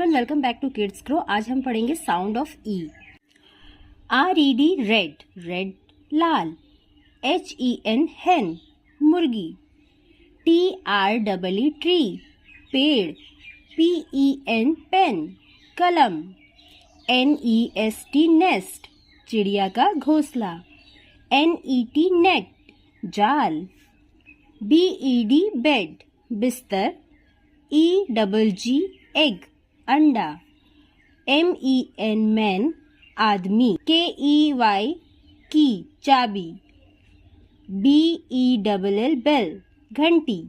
Everyone, welcome back to kids grow. आज हम पढ़ेंगे sound of E. RED red, red लाल। HEN hen, मुर्गी। TREE ट्री, पेड़। PEN पेन, कलम। NEST नेस्ट, चिड़िया का घोंसला। NET नेट, जाल। BED बेड, बिस्तर। EGG एग, अंडा। MEN मैन, आदमी। KEY की, चाबी। BELL बेल, घंटी।